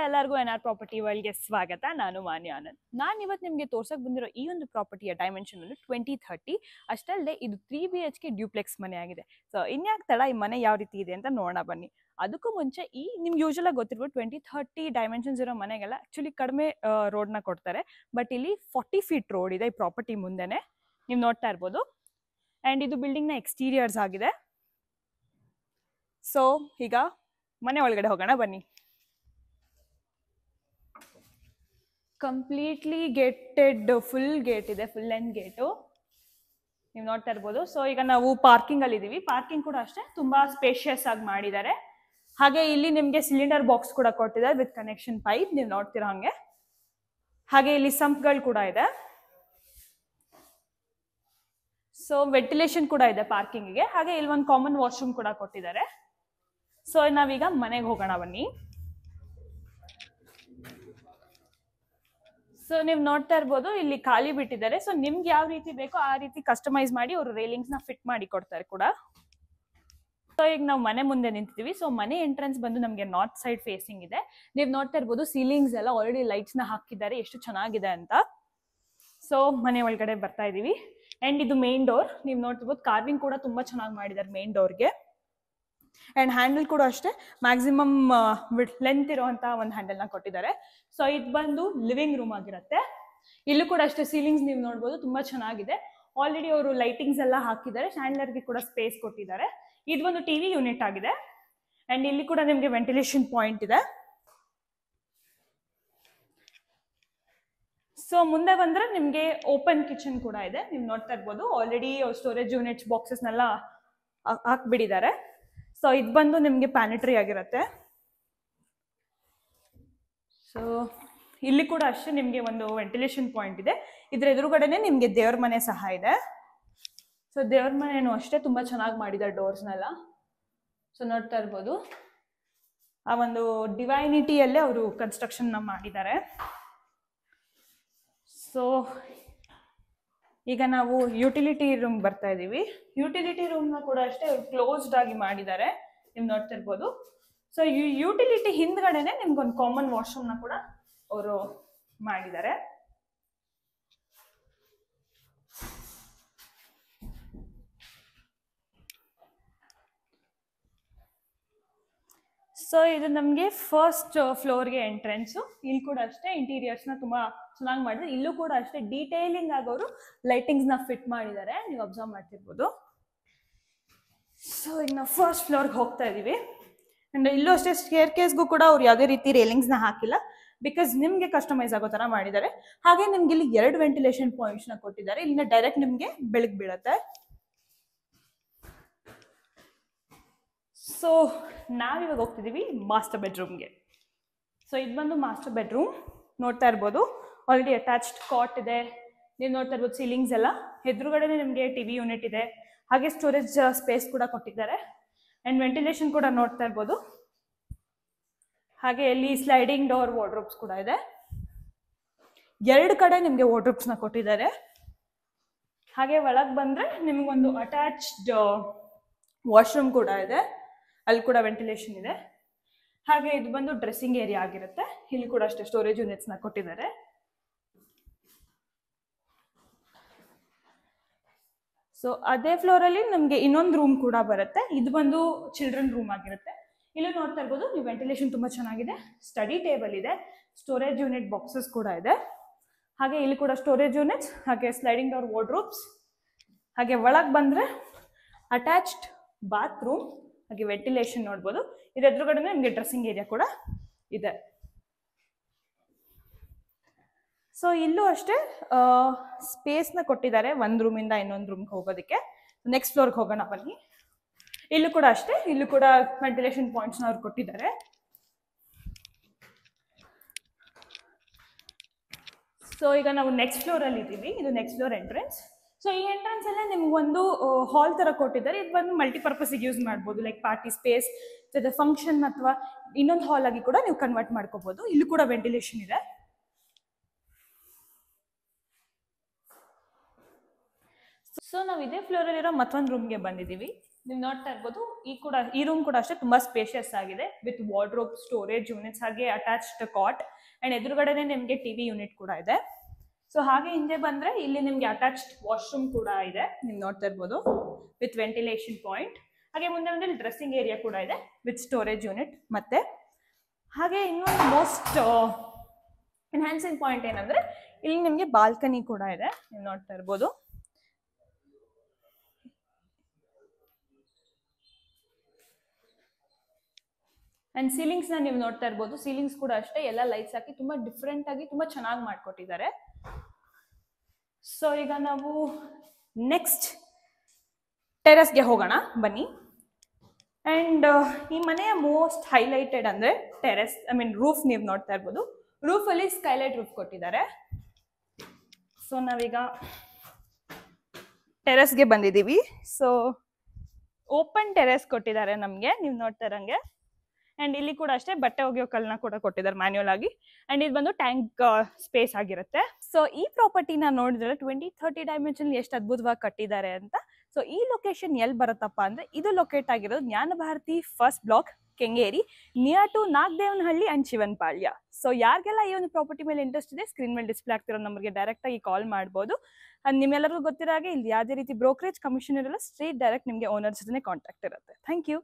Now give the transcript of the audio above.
ಎಲ್ಲರಿಗೂ N R property ವರ್ಲ್ಡ್ಗೆ ಸ್ವಾಗತ. ನಾನು ಮಾನ್ಯ ಆನಂದ್. ನಾನು ಇವತ್ತು ನಿಮಗೆ ತೋರ್ಸಕ್ ಬಂದಿರೋ ಈ ಒಂದು ಪ್ರಾಪರ್ಟಿಯ ಡೈಮೆನ್ಷನ್ 2030 ಅಷ್ಟಲ್ಲದೆ ಇದು 3 BHK ಡ್ಯೂಪ್ಲೆಕ್ಸ್ ಮನೆ ಆಗಿದೆ. ಸೊ ಇನ್ಯಾಕೆ ತಡ, ಈ ಮನೆ ಯಾವ ರೀತಿ ಇದೆ ಅಂತ ನೋಡೋಣ ಬನ್ನಿ. ಅದಕ್ಕೂ ಮುಂಚೆ ನಿಮ್ಗೆ ಯೂಶಲ್ ಆಗಿ ಗೊತ್ತಿರ್ಬೋದು 2030 ಡೈಮೆನ್ಷನ್ಸ್ ಇರೋ ಮನೆಗೆಲ್ಲ ಆಕ್ಚುಲಿ ಕಡಿಮೆ ರೋಡ್ನ ಕೊಡ್ತಾರೆ. ಬಟ್ ಇಲ್ಲಿ 40 ಫೀಟ್ ರೋಡ್ ಇದೆ ಈ ಪ್ರಾಪರ್ಟಿ ಮುಂದೆನೆ, ನೀವು ನೋಡ್ತಾ ಇರ್ಬೋದು. ಆ್ಯಂಡ್ ಇದು ಬಿಲ್ಡಿಂಗ್ನ ಎಕ್ಸ್ಟೀರಿಯರ್ಸ್ ಆಗಿದೆ. ಸೊ ಈಗ ಮನೆ ಒಳಗಡೆ ಹೋಗೋಣ ಬನ್ನಿ. ಕಂಪ್ಲೀಟ್ಲಿ ಗೇಟೆಡ್, ಫುಲ್ ಗೇಟ್ ಇದೆ, ಫುಲ್ ಲೆಂತ್ ಗೇಟು ನೀವು ನೋಡ್ತಾ ಇರ್ಬೋದು. ಸೊ ಈಗ ನಾವು ಪಾರ್ಕಿಂಗ್ ಅಲ್ಲಿ ಇದೀವಿ. ಪಾರ್ಕಿಂಗ್ ಕೂಡ ಅಷ್ಟೇ ತುಂಬಾ ಸ್ಪೇಷಿಯಸ್ ಆಗಿ ಮಾಡಿದ್ದಾರೆ. ಹಾಗೆ ಇಲ್ಲಿ ನಿಮ್ಗೆ ಸಿಲಿಂಡರ್ ಬಾಕ್ಸ್ ಕೂಡ ಕೊಟ್ಟಿದ್ದಾರೆ ವಿತ್ ಕನೆಕ್ಷನ್ ಪೈಪ್, ನೀವು ನೋಡ್ತೀರಾ ಹಂಗೆ. ಹಾಗೆ ಇಲ್ಲಿ ಸಂಪ್ಗಳು ಕೂಡ ಇದೆ. ಸೊ ವೆಂಟಿಲೇಷನ್ ಕೂಡ ಇದೆ ಪಾರ್ಕಿಂಗ್ಗೆ. ಹಾಗೆ ಇಲ್ಲಿ ಒಂದು ಕಾಮನ್ ವಾಶ್ರೂಮ್ ಕೂಡ ಕೊಟ್ಟಿದ್ದಾರೆ. ಸೊ ನಾವೀಗ ಮನೆಗೆ ಹೋಗೋಣ ಬನ್ನಿ. ಸೊ ನೀವು ನೋಡ್ತಾ ಇರ್ಬೋದು ಇಲ್ಲಿ ಖಾಲಿ ಬಿಟ್ಟಿದ್ದಾರೆ. ಸೊ ನಿಮ್ಗೆ ಯಾವ ರೀತಿ ಬೇಕೋ ಆ ರೀತಿ ಕಸ್ಟಮೈಸ್ ಮಾಡಿ ಅವರು ರೇಲಿಂಗ್ಸ್ ನ ಫಿಟ್ ಮಾಡಿ ಕೊಡ್ತಾರೆ ಕೂಡ. ಸೊ ಈಗ ನಾವು ಮನೆ ಮುಂದೆ ನಿಂತಿದ್ದೀವಿ. ಸೊ ಮನೆ ಎಂಟ್ರೆನ್ಸ್ ಬಂದು ನಮಗೆ ನಾರ್ತ್ ಸೈಡ್ ಫೇಸಿಂಗ್ ಇದೆ. ನೀವು ನೋಡ್ತಾ ಇರ್ಬೋದು ಸೀಲಿಂಗ್ಸ್ ಎಲ್ಲ ಆಲ್ರೆಡಿ ಲೈಟ್ಸ್ ನ ಹಾಕಿದ್ದಾರೆ, ಎಷ್ಟು ಚೆನ್ನಾಗಿದೆ ಅಂತ. ಸೊ ಮನೆ ಒಳಗಡೆ ಬರ್ತಾ ಇದೀವಿ. ಅಂಡ್ ಇದು ಮೇನ್ ಡೋರ್, ನೀವು ನೋಡ್ತಿರ್ಬೋದು ಕಾರ್ವಿಂಗ್ ಕೂಡ ತುಂಬಾ ಚೆನ್ನಾಗಿ ಮಾಡಿದ್ದಾರೆ ಮೇನ್ ಡೋರ್ಗೆ. ಅಂಡ್ ಹ್ಯಾಂಡಲ್ ಕೂಡ ಅಷ್ಟೇ ಮ್ಯಾಕ್ಸಿಮಮ್ ಲೆಂತ್ ಇರುವಂತಹ ಒಂದು ಹ್ಯಾಂಡಲ್ ನ ಕೊಟ್ಟಿದ್ದಾರೆ. ಸೊ ಇದು ಬಂದು ಲಿವಿಂಗ್ ರೂಮ್ ಆಗಿರುತ್ತೆ. ಇಲ್ಲೂ ಕೂಡ ಅಷ್ಟೇ ಸೀಲಿಂಗ್ಸ್ ನೀವು ನೋಡ್ಬೋದು ತುಂಬಾ ಚೆನ್ನಾಗಿದೆ. ಆಲ್ರೆಡಿ ಅವರು ಲೈಟಿಂಗ್ಸ್ ಎಲ್ಲ ಹಾಕಿದ್ದಾರೆ, ಶ್ಯಾಂಡ್ಲರ್ಗೆ ಕೂಡ ಸ್ಪೇಸ್ ಕೊಟ್ಟಿದ್ದಾರೆ. ಇದು ಒಂದು ಟಿವಿ ಯೂನಿಟ್ ಆಗಿದೆ. ಅಂಡ್ ಇಲ್ಲಿ ಕೂಡ ನಿಮ್ಗೆ ವೆಂಟಿಲೇಷನ್ ಪಾಯಿಂಟ್ ಇದೆ. ಸೊ ಮುಂದೆ ಬಂದ್ರೆ ನಿಮ್ಗೆ ಓಪನ್ ಕಿಚನ್ ಕೂಡ ಇದೆ. ನೀವು ನೋಡ್ತಾ ಇರ್ಬೋದು ಆಲ್ರೆಡಿ ಸ್ಟೋರೇಜ್ ಯೂನಿಟ್ಸ್ ಬಾಕ್ಸಸ್ನೆಲ್ಲ ಹಾಕ್ಬಿಟ್ಟಿದ್ದಾರೆ. ಸೊ ಇದು ಬಂದು ನಿಮ್ಗೆ ಪ್ಯಾನಿಟ್ರಿ ಆಗಿರುತ್ತೆ. ಸೊ ಇಲ್ಲಿ ಕೂಡ ಅಷ್ಟೇ ನಿಮ್ಗೆ ಒಂದು ವೆಂಟಿಲೇಷನ್ ಪಾಯಿಂಟ್ ಇದೆ. ಇದ್ರ ಎದುರುಗಡೆನೆ ನಿಮ್ಗೆ ದೇವ್ರ ಮನೆ ಸಹ ಇದೆ. ಸೊ ದೇವ್ರ ಮನೆನೂ ಅಷ್ಟೇ ತುಂಬಾ ಚೆನ್ನಾಗಿ ಮಾಡಿದ್ದಾರೆ ಡೋರ್ಸ್ನೆಲ್ಲ. ಸೊ ನೋಡ್ತಾ ಇರ್ಬೋದು ಆ ಒಂದು ಡಿವೈನಿಟಿಯಲ್ಲೇ ಅವರು ಕನ್ಸ್ಟ್ರಕ್ಷನ್ ಮಾಡಿದ್ದಾರೆ. ಸೊ ಈಗ ನಾವು ಯುಟಿಲಿಟಿ ರೂಮ್ ಬರ್ತಾ ಇದೀವಿ. ಯುಟಿಲಿಟಿ ರೂಮ್ ನ ಕೂಡ ಅಷ್ಟೇ ಕ್ಲೋಸ್ಡ್ ಆಗಿ ಮಾಡಿದ್ದಾರೆ, ನೀವು ನೋಡ್ತಾ ಇರ್ಬೋದು. ಸೊ ಯುಟಿಲಿಟಿ ಹಿಂದ್ಗಡೆನೆ ನಿಮ್ಗೊಂದು ಕಾಮನ್ ವಾಶ್ರೂಮ್ ನ ಕೂಡ ಅವರು ಮಾಡಿದ್ದಾರೆ. ಸೊ ಇದು ನಮ್ಗೆ ಫಸ್ಟ್ ಫ್ಲೋರ್ಗೆ ಎಂಟ್ರೆನ್ಸ್. ಇಲ್ಲಿ ಕೂಡ ಅಷ್ಟೇ ಇಂಟೀರಿಯರ್ಸ್ ನ ತುಂಬಾ ಚೆನ್ನಾಗಿ ಮಾಡಿದ್ರೆ. ಇಲ್ಲೂ ಕೂಡ ಅಷ್ಟೇ ಡೀಟೇಲಿಂಗ್ ಆಗೋರು ಲೈಟಿಂಗ್ಸ್ ನ ಫಿಟ್ ಮಾಡಿದ್ದಾರೆ, ನೀವು ಅಬ್ಸರ್ವ್ ಮಾಡ್ತಿರ್ಬೋದು. ಸೊ ಈಗ ನಾವು ಫಸ್ಟ್ ಫ್ಲೋರ್ಗೆ ಹೋಗ್ತಾ ಇದೀವಿ. ಅಂಡ್ ಇಲ್ಲೂ ಅಷ್ಟೇ ಸ್ಟೇರ್ ಕೇಸ್ಗೂ ಕೂಡ ಅವ್ರು ಯಾವುದೇ ರೀತಿ ರೇಲಿಂಗ್ಸ್ ನ ಹಾಕಿಲ್ಲ, ಬಿಕಾಸ್ ನಿಮ್ಗೆ ಕಸ್ಟಮೈಸ್ ಆಗೋ ತರ ಮಾಡಿದ್ದಾರೆ. ಹಾಗೆ ನಿಮ್ಗೆ ಇಲ್ಲಿ 2 ವೆಂಟಿಲೇಷನ್ ಪಾಯಿಂಟ್ಸ್ ನ ಕೊಟ್ಟಿದ್ದಾರೆ. ಇಲ್ಲಿಂದ ಡೈರೆಕ್ಟ್ ನಿಮ್ಗೆ ಬೆಳಕು ಬೀಳುತ್ತೆ. ಸೊ ನಾವಿವಾಗ ಹೋಗ್ತಿದೀವಿ ಮಾಸ್ಟರ್ ಬೆಡ್ರೂಮ್ಗೆ. ಸೊ ಇದು ಬಂದು ಮಾಸ್ಟರ್ ಬೆಡ್ರೂಮ್, ನೋಡ್ತಾ ಇರ್ಬೋದು ಆಲ್ರೆಡಿ ಅಟ್ಯಾಚ್ಡ್ ಕಾಟ್ ಇದೆ. ನೀವು ನೋಡ್ತಾ ಇರ್ಬೋದು ಸೀಲಿಂಗ್ಸ್ ಎಲ್ಲ. ಎದುರುಗಡೆನೆ ನಿಮಗೆ ಟಿವಿ ಯೂನಿಟ್ ಇದೆ. ಹಾಗೆ ಸ್ಟೋರೇಜ್ ಸ್ಪೇಸ್ ಕೂಡ ಕೊಟ್ಟಿದ್ದಾರೆ. ಅಂಡ್ ವೆಂಟಿಲೇಷನ್ ಕೂಡ ನೋಡ್ತಾ ಇರ್ಬೋದು. ಹಾಗೆ ಇಲ್ಲಿ ಸ್ಲೈಡಿಂಗ್ ಡೋರ್ ವಾರ್ಡ್ರೋಬ್ಸ್ ಕೂಡ ಇದೆ. 2 ಕಡೆ ನಿಮಗೆ ವಾರ್ಡ್ರೋಬ್ಸ್ ನ ಕೊಟ್ಟಿದ್ದಾರೆ. ಹಾಗೆ ಒಳಗೆ ಬಂದ್ರೆ ನಿಮ್ಗೊಂದು ಅಟ್ಯಾಚ್ಡ್ ವಾಶ್ರೂಮ್ ಕೂಡ ಇದೆ, ಅಲ್ಲಿ ಕೂಡ ವೆಂಟಿಲೇಷನ್ ಇದೆ. ಹಾಗೆ ಇದು ಬಂದು ಡ್ರೆಸ್ಸಿಂಗ್ ಏರಿಯಾ ಆಗಿರುತ್ತೆ. ಇಲ್ಲಿ ಕೂಡ ಅಷ್ಟೇ ಸ್ಟೋರೇಜ್ ಯೂನಿಟ್ಸ್ ನ ಕೊಟ್ಟಿದ್ದಾರೆ. ಸೊ ಅದೇ ಫ್ಲೋರ್ ಅಲ್ಲಿ ನಮ್ಗೆ ಇನ್ನೊಂದು ರೂಮ್ ಕೂಡ ಬರುತ್ತೆ. ಇದು ಬಂದು ಚಿಲ್ಡ್ರನ್ ರೂಮ್ ಆಗಿರುತ್ತೆ. ಇಲ್ಲಿ ನೋಡ್ತಾ ಇರ್ಬೋದು ನೀವು ವೆಂಟಿಲೇಷನ್ ತುಂಬಾ ಚೆನ್ನಾಗಿದೆ. ಸ್ಟಡಿ ಟೇಬಲ್ ಇದೆ, ಸ್ಟೋರೇಜ್ ಯೂನಿಟ್ ಬಾಕ್ಸಸ್ ಕೂಡ ಇದೆ. ಹಾಗೆ ಇಲ್ಲಿ ಕೂಡ ಸ್ಟೋರೇಜ್ ಯೂನಿಟ್ಸ್, ಹಾಗೆ ಸ್ಲೈಡಿಂಗ್ ಡೋರ್ ವಾರ್ಡ್ರೋಬ್ಸ್. ಹಾಗೆ ಒಳಗೆ ಬಂದ್ರೆ ಅಟ್ಯಾಚ್ಡ್ ಬಾತ್ರೂಮ್, ಹಾಗೆ ವೆಂಟಿಲೇಷನ್ ನೋಡ್ಬೋದು. ಇದ್ರ ಎದುರುಗಡೆ ನಿಮಗೆ ಡ್ರೆಸ್ಸಿಂಗ್ ಏರಿಯಾ ಕೂಡ ಇದೆ. ಸೊ ಇಲ್ಲೂ ಅಷ್ಟೇ ಸ್ಪೇಸ್ ನ ಕೊಟ್ಟಿದ್ದಾರೆ ಒಂದು ರೂಮಿಂದ ಇನ್ನೊಂದು ರೂಮ್ಗೆ ಹೋಗೋದಕ್ಕೆ. ನೆಕ್ಸ್ಟ್ ಫ್ಲೋರ್ಗೆ ಹೋಗೋಣ ಬನ್ನಿ. ಇಲ್ಲೂ ಕೂಡ ಅಷ್ಟೇ, ಇಲ್ಲೂ ಕೂಡ ವೆಂಟಿಲೇಷನ್ ಪಾಯಿಂಟ್ಸ್ ನ ಅವ್ರು ಕೊಟ್ಟಿದ್ದಾರೆ. ಸೊ ಈಗ ನಾವು ನೆಕ್ಸ್ಟ್ ಫ್ಲೋರ್ ಅಲ್ಲಿ ಇದ್ದೀವಿ. ಇದು ನೆಕ್ಸ್ಟ್ ಫ್ಲೋರ್ ಎಂಟ್ರೆನ್ಸ್. ಸೊ ಈ ಎಂಟ್ರೆನ್ಸ್ ಅಲ್ಲೇ ನಿಮ್ಗೊಂದು ಹಾಲ್ ತರ ಕೊಟ್ಟಿದ್ದಾರೆ. ಇದು ಬಂದು ಮಲ್ಟಿಪರ್ಪಸ್ಗೆ ಯೂಸ್ ಮಾಡ್ಬೋದು, ಲೈಕ್ ಪಾರ್ಟಿ ಸ್ಪೇಸ್ ಜೊತೆ ಫಂಕ್ಷನ್ ಅಥವಾ ಇನ್ನೊಂದು ಹಾಲ್ ಆಗಿ ಕೂಡ ನೀವು ಕನ್ವರ್ಟ್ ಮಾಡ್ಕೋಬಹುದು. ಇಲ್ಲೂ ಕೂಡ ವೆಂಟಿಲೇಷನ್ ಇದೆ. ಸೊ ನಾವು ಇದೇ ಫ್ಲೋರ್ ಅಲ್ಲಿರೋ ಮತ್ತೊಂದು ರೂಮ್ಗೆ ಬಂದಿದ್ದೀವಿ. ನೀವು ನೋಡ್ತಾ ಇರ್ಬೋದು ಈ ರೂಮ್ ಕೂಡ ಅಷ್ಟೇ ತುಂಬಾ ಸ್ಪೇಷಿಯಸ್ ಆಗಿದೆ ವಿತ್ ವಾರ್ಡ್ರೋಬ್, ಸ್ಟೋರೇಜ್ ಯೂನಿಟ್ಸ್, ಹಾಗೆ ಅಟ್ಯಾಚ್ಡ್ ಕಾಟ್ ಅಂಡ್ ಎದುರುಗಡೆನೆ ನಿಮ್ಗೆ ಟಿವಿ ಯೂನಿಟ್ ಕೂಡ ಇದೆ. ಸೊ ಹಾಗೆ ಹಿಂದೆ ಬಂದ್ರೆ ಇಲ್ಲಿ ನಿಮ್ಗೆ ಅಟ್ಯಾಚ್ಡ್ ವಾಶ್ರೂಮ್ ಕೂಡ ಇದೆ, ನೀವು ನೋಡ್ತಾ ಇರ್ಬೋದು ವಿತ್ ವೆಂಟಿಲೇಷನ್ ಪಾಯಿಂಟ್. ಹಾಗೆ ಮುಂದೆ ಒಂದು ಡ್ರೆಸ್ಸಿಂಗ್ ಏರಿಯಾ ಕೂಡ ಇದೆ ವಿತ್ ಸ್ಟೋರೇಜ್ ಯೂನಿಟ್. ಮತ್ತೆ ಹಾಗೆ ಇನ್ನೊಂದು ಮೋಸ್ಟ್ ಎನ್ಹಾನ್ಸಿಂಗ್ ಪಾಯಿಂಟ್ ಏನಂದ್ರೆ ಇಲ್ಲಿ ನಿಮ್ಗೆ ಬಾಲ್ಕನಿ ಕೂಡ ಇದೆ, ನೀವು ನೋಡ್ತಾ ಇರ್ಬೋದು. ಅಂಡ್ ಸೀಲಿಂಗ್ಸ್ ನ ನೀವು ನೋಡ್ತಾ ಇರ್ಬೋದು, ಸೀಲಿಂಗ್ಸ್ ಕೂಡ ಅಷ್ಟೇ ಎಲ್ಲ ಲೈಟ್ಸ್ ಹಾಕಿ ತುಂಬಾ ಡಿಫ್ರೆಂಟ್ ಆಗಿ ತುಂಬಾ ಚೆನ್ನಾಗಿ ಮಾಡ್ಕೊಟ್ಟಿದ್ದಾರೆ. ಸೊ ಈಗ ನಾವು ನೆಕ್ಸ್ಟ್ ಟೆರೆಸ್ಗೆ ಹೋಗೋಣ ಬನ್ನಿ. ಅಂಡ್ ಈ ಮನೆಯ ಮೋಸ್ಟ್ ಹೈಲೈಟೆಡ್ ಅಂದ್ರೆ ಟೆರೆಸ್, ಐ ಮೀನ್ ರೂಫ್. ನೀವು ನೋಡ್ತಾ ಇರ್ಬೋದು ರೂಫ್ ಅಲ್ಲಿ ಸ್ಕೈಲೈಟ್ ರೂಫ್ ಕೊಟ್ಟಿದ್ದಾರೆ. ಸೊ ನಾವೀಗ ಟೆರೆಸ್ಗೆ ಬಂದಿದ್ದೀವಿ. ಸೊ ಓಪನ್ ಟೆರೆಸ್ ಕೊಟ್ಟಿದ್ದಾರೆ ನಮ್ಗೆ, ನೀವು ನೋಡ್ತಾ ಇರಂಗೆ. ಅಂಡ್ ಇಲ್ಲಿ ಕೂಡ ಅಷ್ಟೇ ಬಟ್ಟೆ ಒಗೆಯೋ ಕಲ್ಲನ್ನ ಕೂಡ ಕೊಟ್ಟಿದ್ದಾರೆ ಮ್ಯಾನ್ಯುಯಲ್ ಆಗಿ. ಅಂಡ್ ಇದು ಬಂದು ಟ್ಯಾಂಕ್ ಸ್ಪೇಸ್ ಆಗಿರುತ್ತೆ. ಸೊ ಈ ಪ್ರಾಪರ್ಟಿನ ನೋಡಿದ್ರೆ 20-30 ಡೈಮೆನ್ಷನ್ ಎಷ್ಟು ಅದ್ಭುತವಾಗಿ ಕಟ್ಟಿದ್ದಾರೆ ಅಂತ. ಸೊ ಈ ಲೊಕೇಶನ್ ಎಲ್ಲಿ ಬರುತ್ತಪ್ಪ ಅಂದ್ರೆ ಇದು ಲೊಕೇಟ್ ಆಗಿರೋದು Jnana Bharathi first block, Kengeri, near to Nagadevanahalli and Shivanpalya. So ಯಾರಿಗೆಲ್ಲ ಈ ಒಂದು ಪ್ರಾಪರ್ಟಿ ಮೇಲೆ ಇಂಟ್ರೆಸ್ಟ್ ಇದೆ, ಸ್ಕ್ರೀನ್ ಮೇಲೆ ಡಿಸ್ಪ್ಲೇ ಆಗ್ತಿರೋ ನಂಬರ್ಗೆ ಡೈರೆಕ್ಟ್ ಆಗಿ ಕಾಲ್ ಮಾಡ್ಬೋದು. ಅಂಡ್ ನಿಮ್ಮೆಲ್ಲರಿಗೂ ಗೊತ್ತಿರೋ ಹಾಗೆ ಇಲ್ಲಿ ಯಾವುದೇ ರೀತಿ ಬ್ರೋಕರೇಜ್ ಕಮಿಷನ್ ಇರಲ್ಲ, ಸ್ಟ್ರೇಟ್ ಡೈರೆಕ್ಟ್ ನಿಮಗೆ ಓನರ್ಸ್ ಜೊತೆ ಕಾಂಟ್ಯಾಕ್ಟ್ ಇರುತ್ತೆ. Thank you.